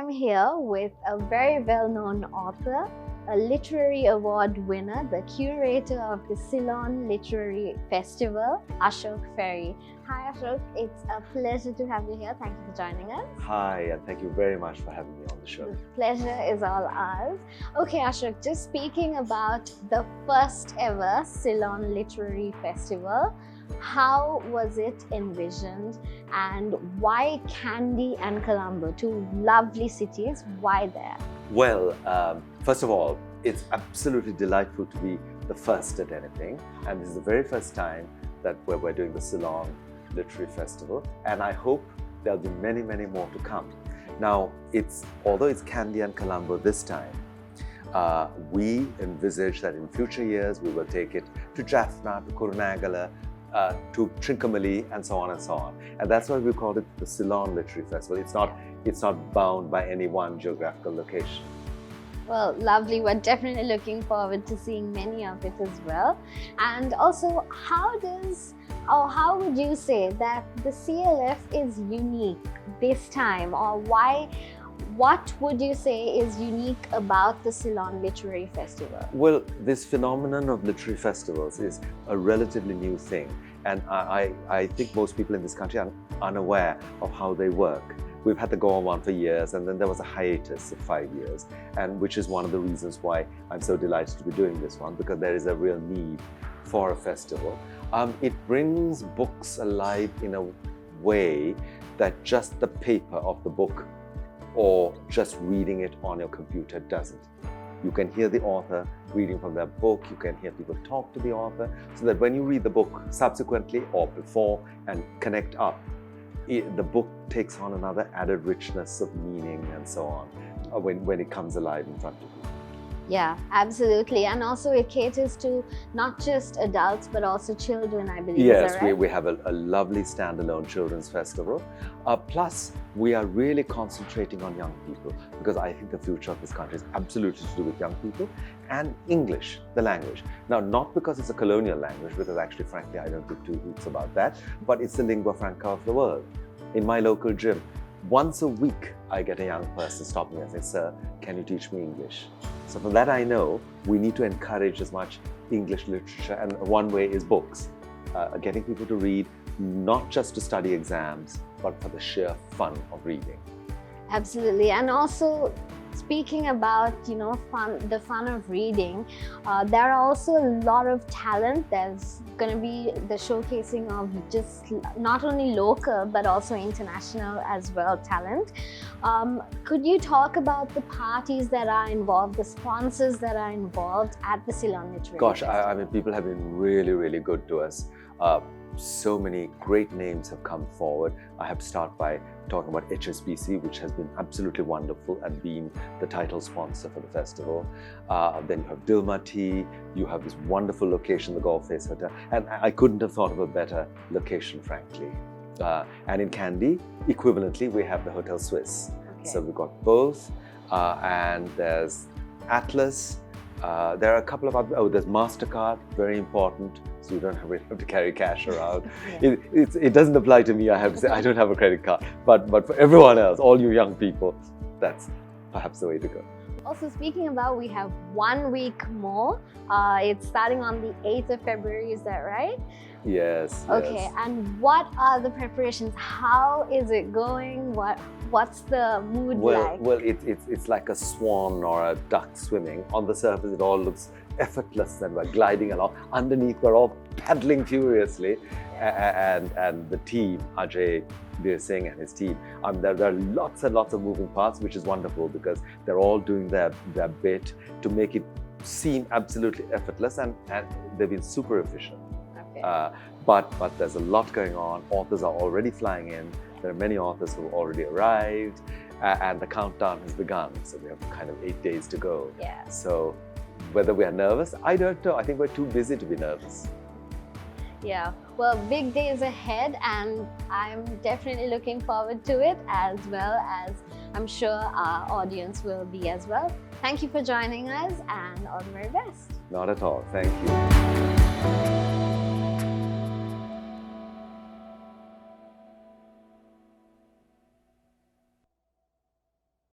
I'm here with a very well-known author, a literary award winner, the curator of the Ceylon Literary Festival, Ashok Ferrey. Hi Ashok, it's a pleasure to have you here. Thank you for joining us. Hi, and thank you very much for having me on the show. The pleasure is all ours. Okay Ashok, just speaking about the first ever Ceylon Literary Festival, how was it envisioned and why Kandy and Colombo, two lovely cities, why there? Well, first of all, it's absolutely delightful to be the first at anything, and this is the very first time that we're doing the Ceylon Literary Festival, and I hope there'll be many, many more to come. Now, although it's Kandy and Colombo this time, we envisage that in future years we will take it to Jaffna, to Kurunegala, to Trincomalee, and so on and so on. And that's why we call it the Ceylon Literary Festival. It's not bound by any one geographical location. Well, lovely. We're definitely looking forward to seeing many of it as well. And also, how would you say that the CLF is unique this time, or what would you say is unique about the Ceylon Literary Festival? Well, this phenomenon of literary festivals is a relatively new thing, and I think most people in this country are unaware of how they work. We've had the Go On one for years, and then there was a hiatus of 5 years, and which is one of the reasons why I'm so delighted to be doing this one, because there is a real need for a festival. It brings books alive in a way that just the paper of the book or just reading it on your computer doesn't. You can hear the author reading from their book, you can hear people talk to the author, so that when you read the book subsequently or before and connect up, the book takes on another added richness of meaning and so on when it comes alive in front of you. Yeah, absolutely. And also it caters to not just adults but also children, I believe. Yes, is that right? we have a lovely standalone children's festival. Plus, we are really concentrating on young people, because I think the future of this country is absolutely to do with young people and English, the language. Now, not because it's a colonial language, because actually, frankly, I don't give two hoots about that, but it's the lingua franca of the world. In my local gym, once a week, I get a young person stop me and say, "Sir, can you teach me English?" So from that, I know we need to encourage as much English literature, and one way is books. Getting people to read, not just to study exams, but for the sheer fun of reading. Absolutely. And also, speaking about, the fun of reading, there are also a lot of talent. There's going to be the showcasing of just not only local but also international as well talent. Could you talk about the parties that are involved, the sponsors that are involved at the Ceylon Literary Gosh, Festival? I mean, people have been really, really good to us. So many great names have come forward. I have to start by talking about HSBC, which has been absolutely wonderful and been the title sponsor for the festival. Then you have Dilma Tea, you have this wonderful location, the Golf Face Hotel, and I couldn't have thought of a better location, frankly. And in Kandy, equivalently, we have the Hotel Swiss. Okay. So we've got both, and there's Atlas. There are a couple of other, there's MasterCard, very important, so you don't have to carry cash around. Yeah. It doesn't apply to me, I have to say, I don't have a credit card. But for everyone else, all you young people, that's perhaps the way to go. Also, speaking about, we have 1 week more. It's starting on the 8th of February, is that right? Yes. Okay, yes. and what are the preparations? How is it going? What's the mood like? Well, it's like a swan or a duck swimming. On the surface, it all looks effortless, and we're gliding along. Underneath, we're all paddling furiously, and the team, Ajay Veer Singh and his team, there are lots and lots of moving parts, which is wonderful because they're all doing their bit to make it seem absolutely effortless, and they've been super efficient. Okay. But there's a lot going on. Authors are already flying in. There are many authors who have already arrived, and the countdown has begun. So we have kind of 8 days to go. Yeah. So whether we are nervous, I don't know. I think we're too busy to be nervous. Yeah, well, big days ahead, and I'm definitely looking forward to it, as well as I'm sure our audience will be as well. Thank you for joining us, and all the very best. Not at all. Thank you.